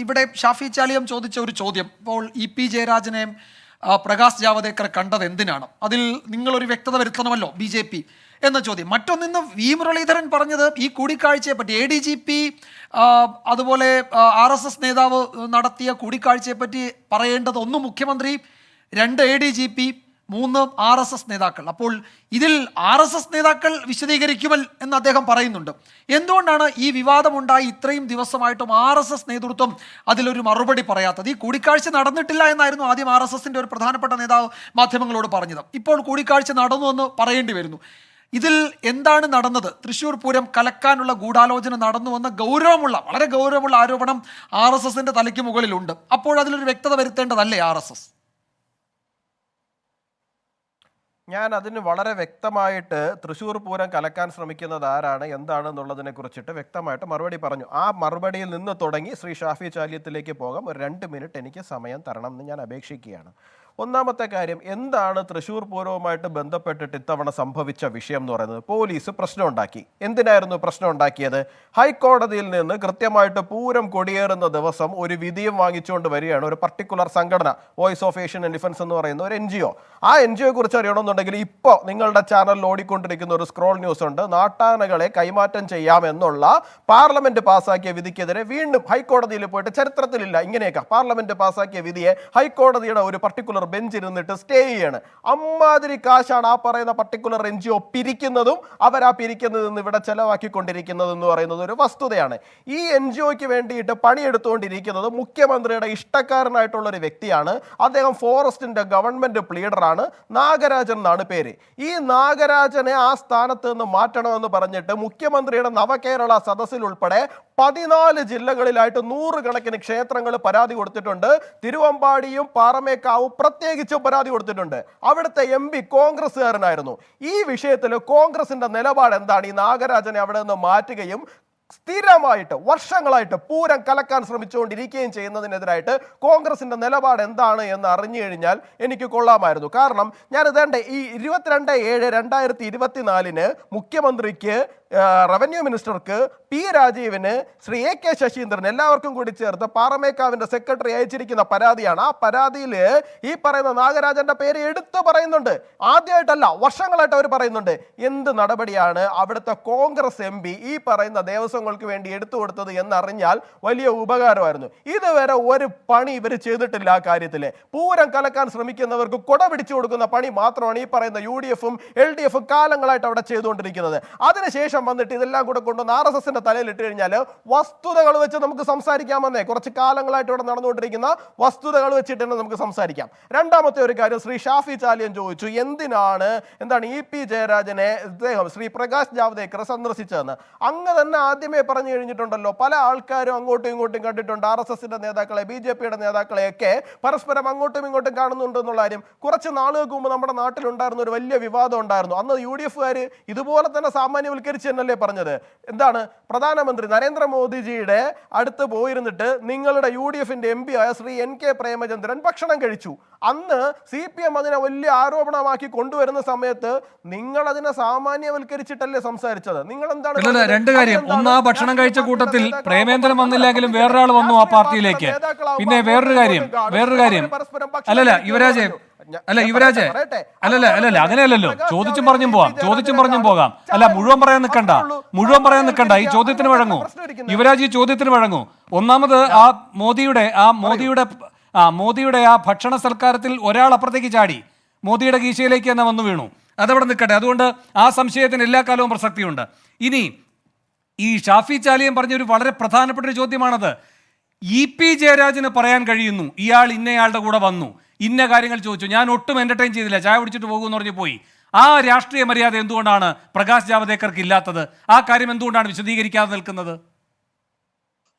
ഇവിടെ ഷാഫി ചാലിയം ചോദിച്ച ഒരു ചോദ്യം, ഇപ്പോൾ ഇ.പി. ജയരാജനെ പ്രകാശ് ജാവദേക്കർ കണ്ടത് എന്തിനാണ്, അതിൽ നിങ്ങളൊരു വ്യക്തത വരുത്തണമല്ലോ BJP എന്ന ചോദ്യം. മറ്റൊന്നിന്ന് വി മുരളീധരൻ പറഞ്ഞത് ഈ കൂടിക്കാഴ്ചയെ പറ്റി, ADGP അതുപോലെ RSS നേതാവ് നടത്തിയ കൂടിക്കാഴ്ചയെ പറ്റി പറയേണ്ടത് 1 മുഖ്യമന്ത്രി, 2 ADGP, 3 RSS നേതാക്കൾ. അപ്പോൾ ഇതിൽ RSS നേതാക്കൾ വിശദീകരിക്കുമൽ എന്ന് അദ്ദേഹം പറയുന്നുണ്ട്. എന്തുകൊണ്ടാണ് ഈ വിവാദമുണ്ടായി ഇത്രയും ദിവസമായിട്ടും RSS നേതൃത്വം അതിലൊരു മറുപടി പറയാത്തത്? ഈ കൂടിക്കാഴ്ച നടന്നിട്ടില്ല എന്നായിരുന്നു ആദ്യം RSSന്റെ ഒരു പ്രധാനപ്പെട്ട നേതാവ് മാധ്യമങ്ങളോട് പറഞ്ഞത്. ഇപ്പോൾ കൂടിക്കാഴ്ച നടന്നു എന്ന് പറയേണ്ടി വരുന്നു. ഇതിൽ എന്താണ് നടന്നത്? തൃശ്ശൂർ പൂരം കലക്കാനുള്ള ഗൂഢാലോചന നടന്നുവെന്ന വളരെ ഗൗരവമുള്ള ആരോപണം RSSന്റെ തലയ്ക്ക് മുകളിലുണ്ട്. അപ്പോൾ അതിലൊരു വ്യക്തത വരുത്തേണ്ടതല്ലേ RSS? ഞാൻ അതിന് വളരെ വ്യക്തമായിട്ട് തൃശ്ശൂർ പൂരം കലക്കാൻ ശ്രമിക്കുന്നത് ആരാണ്, എന്താണെന്നുള്ളതിനെ കുറിച്ചിട്ട് വ്യക്തമായിട്ട് മറുപടി പറഞ്ഞു. ആ മറുപടിയിൽ നിന്ന് തുടങ്ങി ശ്രീ ഷാഫി ചാലിയത്തിലേക്ക് പോകാം. ഒരു 2 മിനിറ്റ് എനിക്ക് സമയം തരണം എന്ന് ഞാൻ അപേക്ഷിക്കുകയാണ്. ഒന്നാമത്തെ കാര്യം, എന്താണ് തൃശ്ശൂർ പൂരവുമായിട്ട് ബന്ധപ്പെട്ടിട്ട് ഇത്തവണ സംഭവിച്ച വിഷയം എന്ന് പറയുന്നത്? പോലീസ് പ്രശ്നം ഉണ്ടാക്കി. എന്തിനായിരുന്നു പ്രശ്നം ഉണ്ടാക്കിയത്? ഹൈക്കോടതിയിൽ നിന്ന് കൃത്യമായിട്ട് പൂരം കൊടിയേറുന്ന ദിവസം ഒരു വിധിയും വാങ്ങിച്ചുകൊണ്ട് വരികയാണ് ഒരു പർട്ടിക്കുലർ സംഘടന, വോയിസ് ഓഫ് ഏഷ്യൻ ഡിഫൻസ് എന്ന് പറയുന്ന ഒരു NGO. ആ NGOയെ കുറിച്ച് അറിയണമെന്നുണ്ടെങ്കിൽ ഇപ്പോൾ നിങ്ങളുടെ ചാനലിൽ ഓടിക്കൊണ്ടിരിക്കുന്ന ഒരു സ്ക്രോൾ ന്യൂസ് ഉണ്ട്. നാട്ടാനകളെ കൈമാറ്റം ചെയ്യാമെന്നുള്ള പാർലമെന്റ് പാസാക്കിയ വിധിക്കെതിരെ വീണ്ടും ഹൈക്കോടതിയിൽ പോയിട്ട്, ചരിത്രത്തിലില്ല ഇങ്ങനെയൊക്കെ, പാർലമെന്റ് പാസാക്കിയ വിധിയെ ഹൈക്കോടതിയുടെ ഒരു പർട്ടിക്കുലർ ബെഞ്ചിരുന്നിട്ട് സ്റ്റേ ചെയ്യാണ്. അമ്മാതിരി കാശാണ് ആ പറയുന്ന പർട്ടിക്കുലർ NGO പിരിക്കുന്നതും അവരാ പിരിക്കുന്നതിൽ നിന്ന് ഇവിടെ ചെലവാക്കിക്കൊണ്ടിരിക്കുന്നത് എന്ന് പറയുന്നത് ഒരു വസ്തുതയാണ്. ഈ NGOയ്ക്ക് വേണ്ടിയിട്ട് പണിയെടുത്തുകൊണ്ടിരിക്കുന്നത് മുഖ്യമന്ത്രിയുടെ ഇഷ്ടക്കാരനായിട്ടുള്ള ഒരു വ്യക്തിയാണ്. അദ്ദേഹം ഫോറസ്റ്റിന്റെ ഗവൺമെന്റ് ലീഡറാണ്. നാഗരാജൻ എന്നാണ് പേര്. ഈ നാഗരാജനെ ആ സ്ഥാനത്ത് നിന്ന് മാറ്റണമെന്ന് പറഞ്ഞിട്ട് മുഖ്യമന്ത്രിയുടെ നവകേരള സദസ്സിൽ ഉൾപ്പെടെ 14 ജില്ലകളിലായിട്ട് 100 കണക്കിന് ക്ഷേത്രങ്ങൾ പരാതി കൊടുത്തിട്ടുണ്ട്. തിരുവമ്പാടിയും പാറമേക്കാവും പ്രത്യേകിച്ചും പരാതി കൊടുത്തിട്ടുണ്ട്. അവിടുത്തെ MP കോൺഗ്രസ്സുകാരനായിരുന്നു. ഈ വിഷയത്തിൽ കോൺഗ്രസിന്റെ നിലപാട് എന്താണ്? ഈ നാഗരാജനെ അവിടെ നിന്ന് മാറ്റുകയും സ്ഥിരമായിട്ട് വർഷങ്ങളായിട്ട് പൂരം കലക്കാൻ ശ്രമിച്ചുകൊണ്ടിരിക്കുകയും ചെയ്യുന്നതിനെതിരായിട്ട് കോൺഗ്രസിന്റെ നിലപാട് എന്താണ് എന്ന് അറിഞ്ഞു കഴിഞ്ഞാൽ എനിക്ക് കൊള്ളാമായിരുന്നു. കാരണം ഞാൻ ഇതേണ്ട ഈ 22/7/2024 മുഖ്യമന്ത്രിക്ക്, റവന്യൂ മിനിസ്റ്റർക്ക്, P. രാജീവിന്, ശ്രീ AK ശശീന്ദ്രൻ എല്ലാവർക്കും കൂടി ചേർത്ത് പാറമേക്കാവിന്റെ സെക്രട്ടറി അയച്ചിരിക്കുന്ന പരാതിയാണ്. ആ പരാതിയിൽ ഈ പറയുന്ന നാഗരാജന്റെ പേര് എടുത്തു പറയുന്നുണ്ട്. ആദ്യമായിട്ടല്ല, വർഷങ്ങളായിട്ട് അവർ പറയുന്നുണ്ട്. എന്ത് നടപടിയാണ് അവിടുത്തെ കോൺഗ്രസ് MP ഈ പറയുന്ന ദേവസ്വങ്ങൾക്ക് വേണ്ടി എടുത്തു കൊടുത്തത് എന്നറിഞ്ഞാൽ വലിയ ഉപകാരമായിരുന്നു. ഇതുവരെ ഒരു പണി ഇവർ ചെയ്തിട്ടില്ല. ആ കാര്യത്തില് പൂരം കലക്കാൻ ശ്രമിക്കുന്നവർക്ക് കൊട പിടിച്ചു കൊടുക്കുന്ന പണി മാത്രമാണ് ഈ പറയുന്ന UDF-ഉം LDF-ഉം കാലങ്ങളായിട്ട് അവിടെ ചെയ്തുകൊണ്ടിരിക്കുന്നത്. അതിനുശേഷം വന്നിട്ട് ഇതെല്ലാം കൂടെ കൊണ്ടുവന്ന് RSSന്റെ തലയിൽ ഇട്ട് കഴിഞ്ഞാൽ വസ്തുതകൾ വെച്ച് നമുക്ക് സംസാരിക്കാമെന്നേ. കുറച്ച് കാലങ്ങളായിട്ട് ഇവിടെ നടന്നുകൊണ്ടിരിക്കുന്ന വസ്തുതകൾ വെച്ചിട്ട് തന്നെ നമുക്ക് സംസാരിക്കാം. രണ്ടാമത്തെ ഒരു കാര്യം, ശ്രീ ഷാഫി ചാലിയൻ ചോദിച്ചു എന്താണ് E.P. ജയരാജനെ ശ്രീ പ്രകാശ് ജാവദേക്കർ സന്ദർശിച്ചതെന്ന്. അങ്ങ് തന്നെ ആദ്യമേ പറഞ്ഞു കഴിഞ്ഞിട്ടുണ്ടല്ലോ. പല ആൾക്കാരും അങ്ങോട്ടും ഇങ്ങോട്ടും കണ്ടിട്ടുണ്ട്. RSSന്റെ നേതാക്കളെ, BJPയുടെ നേതാക്കളെയൊക്കെ പരസ്പരം അങ്ങോട്ടും ഇങ്ങോട്ടും കാണുന്നുണ്ട് എന്നുള്ള കാര്യം കുറച്ച് നാളുകൾക്ക് മുമ്പ് നമ്മുടെ നാട്ടിലുണ്ടായിരുന്ന ഒരു വലിയ വിവാദം ഉണ്ടായിരുന്നു. അന്ന് UDF-കാർ ഇതുപോലെ തന്നെ സാമാന്യവൽക്കരിച്ച് എന്നല്ലേ പറഞ്ഞത്? എന്താണ്, പ്രധാനമന്ത്രി നരേന്ദ്രമോദിജിയുടെ അടുത്ത് പോയിരുന്നിട്ട് നിങ്ങളുടെ UDF-ന്റെ MP ആയ ശ്രീ NK പ്രേമചന്ദ്രൻ ഭക്ഷണം കഴിച്ചു. അന്ന് CPM അതിനെ വലിയ ആരോപണമാക്കി കൊണ്ടുവരുന്ന സമയത്ത് നിങ്ങൾ അതിനെ സാമാന്യവൽക്കരിച്ചിട്ടല്ലേ സംസാരിച്ചത്? നിങ്ങൾ എന്താണ്? 2 കാര്യം. ഒന്ന്, ആ ഭക്ഷണം കഴിച്ച കൂട്ടത്തിൽ പ്രേമേന്ദ്രൻ വന്നില്ലെങ്കിലും വേറൊരാൾ വന്നു ആ പാർട്ടിയിലേക്ക്. പിന്നെ വേറൊരു കാര്യം അല്ലല്ല യുവരാജ് അല്ലല്ല അങ്ങനെയല്ലല്ലോ. ചോദിച്ചും പറഞ്ഞും പോകാം. അല്ല, മുഴുവൻ പറയാൻ നിൽക്കണ്ട. ഈ ചോദ്യത്തിന് വഴങ്ങൂ യുവരാജ്, ഈ ചോദ്യത്തിന് വഴങ്ങൂ. ഒന്നാമത് ആ മോദിയുടെ ആ ഭക്ഷണ സൽക്കാരത്തിൽ ഒരാൾ അപ്പുറത്തേക്ക് ചാടി മോദിയുടെ കീശയിലേക്ക് തന്നെ വന്നു വീണു. അതവിടെ നിൽക്കട്ടെ. അതുകൊണ്ട് ആ സംശയത്തിന് എല്ലാ കാലവും പ്രസക്തിയുണ്ട്. ഇനി ഈ ഷാഫി ചാലിയൻ പറഞ്ഞൊരു വളരെ പ്രധാനപ്പെട്ട ഒരു ചോദ്യമാണത്. E.P. ജയരാജന് പറയാൻ കഴിയുന്നു ഇയാൾ ഇന്നയാളുടെ കൂടെ വന്നു, ഇന്ന കാര്യങ്ങൾ ചോദിച്ചു, ഞാൻ ഒട്ടും എന്റർടൈൻ ചെയ്തില്ല, ചായ കുടിച്ചിട്ട് പോകുമെന്ന് പറഞ്ഞ് പോയി. ആ രാഷ്ട്രീയ മര്യാദ എന്തുകൊണ്ടാണ് പ്രകാശ് ജാവദേക്കർക്ക് ഇല്ലാത്തത്? ആ കാര്യം എന്തുകൊണ്ടാണ് വിശദീകരിക്കാതെ നിൽക്കുന്നത്?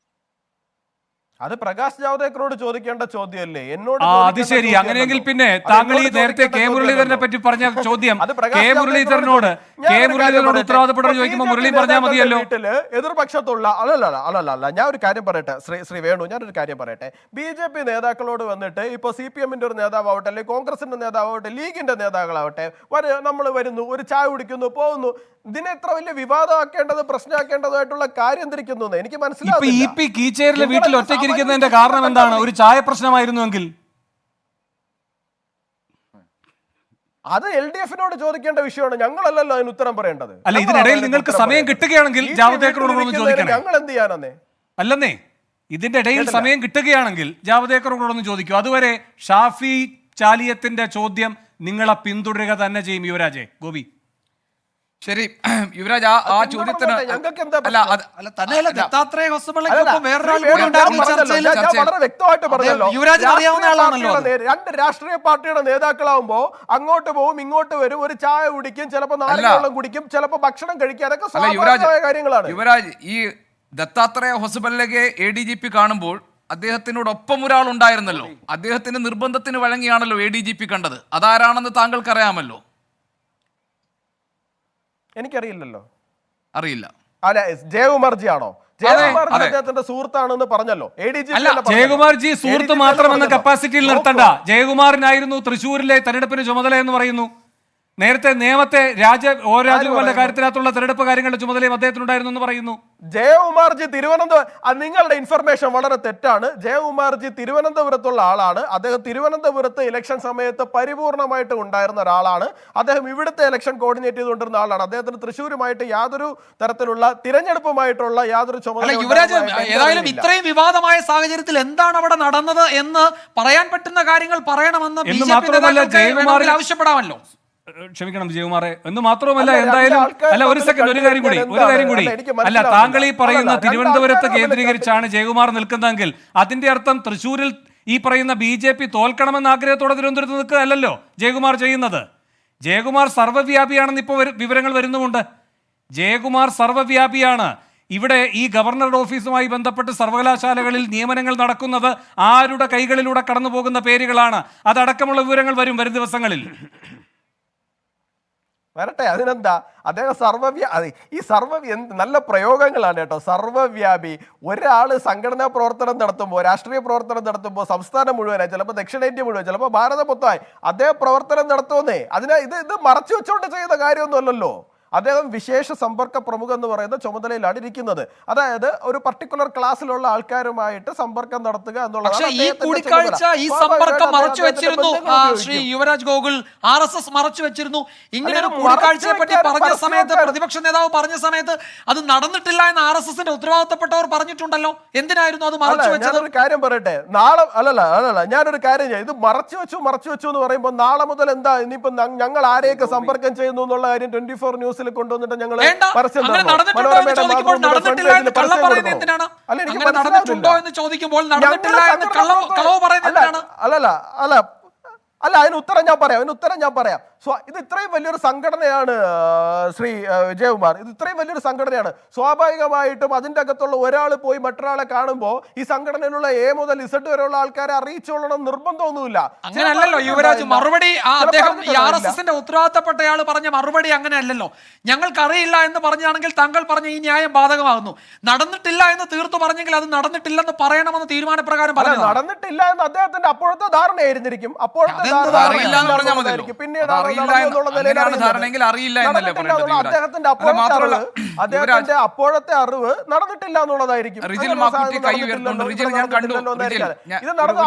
അത് പ്രകാശ് ജാവ്ദേക്കറോട് ചോദിക്കേണ്ട ചോദ്യമല്ലേ, എന്നോട് അത് ശരി. അങ്ങനെയെങ്കിൽ പിന്നെ താങ്കൾ ഈ നേരത്തെ കെ മുരളീധരനെ പറ്റി പറഞ്ഞ ചോദ്യം കെ മുരളീധരനോട് ഉത്തരവാദപ്പെട്ടവർ ചോദിക്കുമ്പോൾ മുരളി പറഞ്ഞാൽ മതിയല്ലോ. എതിർപക്ഷത്തുള്ള അല്ലല്ല ഞാൻ ഒരു കാര്യം പറയട്ടെ ശ്രീ വേണു, ഞാനൊരു കാര്യം പറയട്ടെ. BJP നേതാക്കളോട് വന്നിട്ട് ഇപ്പൊ CPM-ന്റെ ഒരു നേതാവാവട്ടെ, അല്ലെങ്കിൽ കോൺഗ്രസിന്റെ നേതാവാവട്ടെ, ലീഗിന്റെ നേതാക്കളാവട്ടെ, നമ്മൾ വരുന്നു, ഒരു ചായ കുടിക്കുന്നു, പോകുന്നു. ഇതിനെ എത്ര വലിയ വിവാദമാക്കേണ്ടത്, പ്രശ്നമാക്കേണ്ടതായിട്ടുള്ള കാര്യം തിരിക്കുന്നു എനിക്ക് മനസ്സിലാവില്ല. ഇപ്പൊ കീച്ചേരിലെ വീട്ടിൽ ഒറ്റയ്ക്ക് ഇരിക്കുന്നതിന്റെ കാരണം എന്താണ്? ഒരു ചായ പ്രശ്നമായിരുന്നുവെങ്കിൽ അത് LDF-നോട് ചോദിക്കേണ്ട വിഷയമാണ്, ഞങ്ങളല്ലല്ലോ അതിന് ഉത്തരം പറയേണ്ടത്. അല്ല, ഇതിനിടയിൽ നിങ്ങൾക്ക് സമയം കിട്ടുകയാണെങ്കിൽ ജാവ്ദേക്കറോട് ചോദിക്കണം. ഞങ്ങൾ എന്ത് ചെയ്യാനെന്നേ? അല്ലെന്നേ, ഇതിന്റെ ഇടയിൽ സമയം കിട്ടുകയാണെങ്കിൽ ജാവ്ദേക്കറോടൊന്ന് ചോദിക്കൂ. അതുവരെ ഷാഫി ചാലിയത്തിന്റെ ചോദ്യം നിങ്ങളെ പിന്തുടരുക തന്നെ ചെയ്യും. യുവരാജെ, ഗോപി. ശരി യുവരാജ്, ആ ചോദ്യത്തിന് രണ്ട് രാഷ്ട്രീയ പാർട്ടിയുടെ നേതാക്കളാവുമ്പോ അങ്ങോട്ട് പോവും, ഇങ്ങോട്ട് വരും, ഒരു ചായ കുടിക്കും, ചിലപ്പോ നാല് കുടിക്കും, ചിലപ്പോ ഭക്ഷണം കഴിക്കും, അതൊക്കെ സ്വാഭാവികമായ കാര്യങ്ങളാണ്. യുവരാജ്, ഈ ദത്താത്രേയ ഹൊസബല്ലയെ ADGP കാണുമ്പോൾ അദ്ദേഹത്തിനോടൊപ്പം ഒരാൾ ഉണ്ടായിരുന്നല്ലോ, അദ്ദേഹത്തിന്റെ നിർബന്ധത്തിന് വഴങ്ങിയാണല്ലോ ADGP കണ്ടത്. അതാരാണെന്ന് താങ്കൾക്ക് അറിയാമല്ലോ. എനിക്കറിയില്ലല്ലോ. അറിയില്ല. അല്ല, ജയകുമാർജി ആണോ? ജയകുമാർജി അദ്ദേഹത്തിന്റെ സുഹൃത്താണെന്ന് പറഞ്ഞല്ലോ. ജയകുമാർജി സുഹൃത്ത് മാത്രമെന്ന കപ്പാസിറ്റിയിൽ നിർത്തണ്ട. ജയകുമാറിനായിരുന്നു തൃശ്ശൂരിലെ തെരഞ്ഞെടുപ്പിന് ചുമതല എന്ന് പറയുന്നു. നേരത്തെ നേമത്തെ രാജഗോപാലിന്റെ കാര്യത്തിനകത്തുള്ള തെരഞ്ഞെടുപ്പ് കാര്യങ്ങളുടെ ചുമതലയും അദ്ദേഹത്തിനുണ്ടായിരുന്നു എന്ന് പറയുന്നു. ജയകുമാർജി തിരുവനന്തപുരം, നിങ്ങളുടെ ഇൻഫർമേഷൻ വളരെ തെറ്റാണ്. ജയകുമാർജി തിരുവനന്തപുരത്തുള്ള ആളാണ്. അദ്ദേഹം തിരുവനന്തപുരത്ത് ഇലക്ഷൻ സമയത്ത് പരിപൂർണമായിട്ട് ഉണ്ടായിരുന്ന ഒരാളാണ്. അദ്ദേഹം ഇവിടുത്തെ ഇലക്ഷൻ കോർഡിനേറ്റ് ചെയ്തുകൊണ്ടിരുന്ന ആളാണ്. അദ്ദേഹത്തിന് തൃശ്ശൂരുമായിട്ട് യാതൊരു തരത്തിലുള്ള തിരഞ്ഞെടുപ്പുമായിട്ടുള്ള യാതൊരു ചുമതല. യുവരാജ്, ഏതായാലും ഇത്രയും വിവാദമായ സാഹചര്യത്തിൽ എന്താണ് അവിടെ നടന്നത് എന്ന് പറയാൻ പറ്റുന്ന കാര്യങ്ങൾ പറയണമെന്ന് BJP ആവശ്യപ്പെടാമല്ലോ. ക്ഷമിക്കണം ജയകുമാറെ, എന്ന് മാത്രമല്ല, എന്തായാലും അല്ല, ഒരു സെക്കൻഡ്, ഒരു കാര്യം കൂടി. അല്ല, താങ്കൾ ഈ പറയുന്ന തിരുവനന്തപുരത്ത് കേന്ദ്രീകരിച്ചാണ് ജയകുമാർ നിൽക്കുന്നതെങ്കിൽ അതിന്റെ അർത്ഥം തൃശ്ശൂരിൽ ഈ പറയുന്ന BJP തോൽക്കണമെന്ന ആഗ്രഹത്തോടെ തിരുവനന്തപുരത്ത് നിൽക്കുക അല്ലല്ലോ ജയകുമാർ ചെയ്യുന്നത്. ജയകുമാർ സർവ്വവ്യാപിയാണെന്ന് ഇപ്പോൾ വിവരങ്ങൾ വരുന്നുമുണ്ട്. ജയകുമാർ സർവ്വവ്യാപിയാണ്. ഇവിടെ ഈ ഗവർണറുടെ ഓഫീസുമായി ബന്ധപ്പെട്ട് സർവകലാശാലകളിൽ നിയമനങ്ങൾ നടക്കുന്നത് ആരുടെ കൈകളിലൂടെ കടന്നു പോകുന്ന പേരുകളാണ്, അതടക്കമുള്ള വിവരങ്ങൾ വരും ദിവസങ്ങളിൽ. വരട്ടെ, അതിനെന്താ. അദ്ദേഹം നല്ല പ്രയോഗങ്ങളാണ് കേട്ടോ. സർവ്വവ്യാപി. ഒരാള് സംഘടനാ പ്രവർത്തനം നടത്തുമ്പോൾ, രാഷ്ട്രീയ പ്രവർത്തനം നടത്തുമ്പോൾ സംസ്ഥാനം മുഴുവനായി, ചിലപ്പോൾ ദക്ഷിണേന്ത്യ മുഴുവൻ, ചിലപ്പോൾ ഭാരതം മൊത്തമായി അദ്ദേഹം പ്രവർത്തനം നടത്തുമെന്നേ. ഇത് മറച്ചു വെച്ചുകൊണ്ട് ചെയ്യുന്ന കാര്യമൊന്നുമല്ലല്ലോ. അദ്ദേഹം വിശേഷ സമ്പർക്ക പ്രമുഖ എന്ന് പറയുന്ന ചുമതലയിലാണ് ഇരിക്കുന്നത്. അതായത് ഒരു പർട്ടിക്കുലർ ക്ലാസ്സിലുള്ള ആൾക്കാരുമായിട്ട് സമ്പർക്കം നടത്തുക എന്നുള്ളത്. ഈ കൂടിക്കാഴ്ച, ഈ സമ്പർക്കം മറച്ചു വെച്ചിരുന്നു ശ്രീ യുവരാജ് ഗോകുൽ. RSS മറച്ചു വെച്ചിരുന്നു. ഇങ്ങനെ ഒരു കൂടിക്കാഴ്ചയെ പറ്റി പറഞ്ഞ സമയത്ത്, പ്രതിപക്ഷ നേതാവ് പറഞ്ഞ സമയത്ത് അത് നടന്നിട്ടില്ല എന്ന് RSS-ന്റെ ഉത്തരവാദിത്തപ്പെട്ടവർ പറഞ്ഞിട്ടുണ്ടല്ലോ. എന്തിനായിരുന്നു അത് മറച്ചു വെച്ചത്? ഞാനൊരു കാര്യം പറയട്ടെ. നാളെ അല്ലല്ല ഞാനൊരു കാര്യം ചെയ്യാം. ഇത് മറച്ചു വെച്ചു എന്ന് പറയുമ്പോൾ നാളെ മുതൽ എന്താ ഇനിയിപ്പോ ഞങ്ങൾ ആരെയൊക്കെ സമ്പർക്കം ചെയ്യുന്നു എന്നുള്ള കാര്യം 24 ന്യൂസ് കൊണ്ടുവന്നിട്ട് ഞങ്ങൾ അല്ല അതിന് ഉത്തരം ഞാൻ പറയാം. ഇത് ഇത്രയും വലിയൊരു സംഘടനയാണ് ശ്രീ വിജയകുമാർ, ഇത് ഇത്രയും വലിയൊരു സംഘടനയാണ്. സ്വാഭാവികമായിട്ടും അതിൻ്റെ അകത്തുള്ള ഒരാൾ പോയി മറ്റൊരാളെ കാണുമ്പോൾ ഈ സംഘടനയിലുള്ള A മുതൽ Z വരെയുള്ള ആൾക്കാരെ അറിയിച്ചോളണം നിർബന്ധമൊന്നുമില്ല. അങ്ങനെയല്ലല്ലോ യുവരാജ്. മറുപടി അദ്ദേഹം ഈ RSS-ന്റെ ഉത്തരവാദിത്തപ്പെട്ടയാൾ പറഞ്ഞ മറുപടി അങ്ങനെയല്ലല്ലോ. ഞങ്ങൾക്കറിയില്ല എന്ന് പറഞ്ഞാണെങ്കിൽ താങ്കൾ പറഞ്ഞ ഈ ന്യായം ബാധകമാകുന്നു. നടന്നിട്ടില്ല എന്ന് തീർത്തു പറഞ്ഞെങ്കിൽ അത് നടന്നിട്ടില്ലെന്ന് പറയണമെന്ന് തീരുമാനപ്രകാരം പറഞ്ഞു. നടന്നിട്ടില്ല എന്ന് അദ്ദേഹത്തിന്റെ അപ്പോഴത്തെ ധാരണയായിരുന്നിരിക്കും. അപ്പോഴത്തെ പിന്നീട് അദ്ദേഹത്തിന്റെ അപ്പോഴത്തെ അറിവ് നടന്നിട്ടില്ല എന്നുള്ളതായിരിക്കും. ഇത് നടന്ന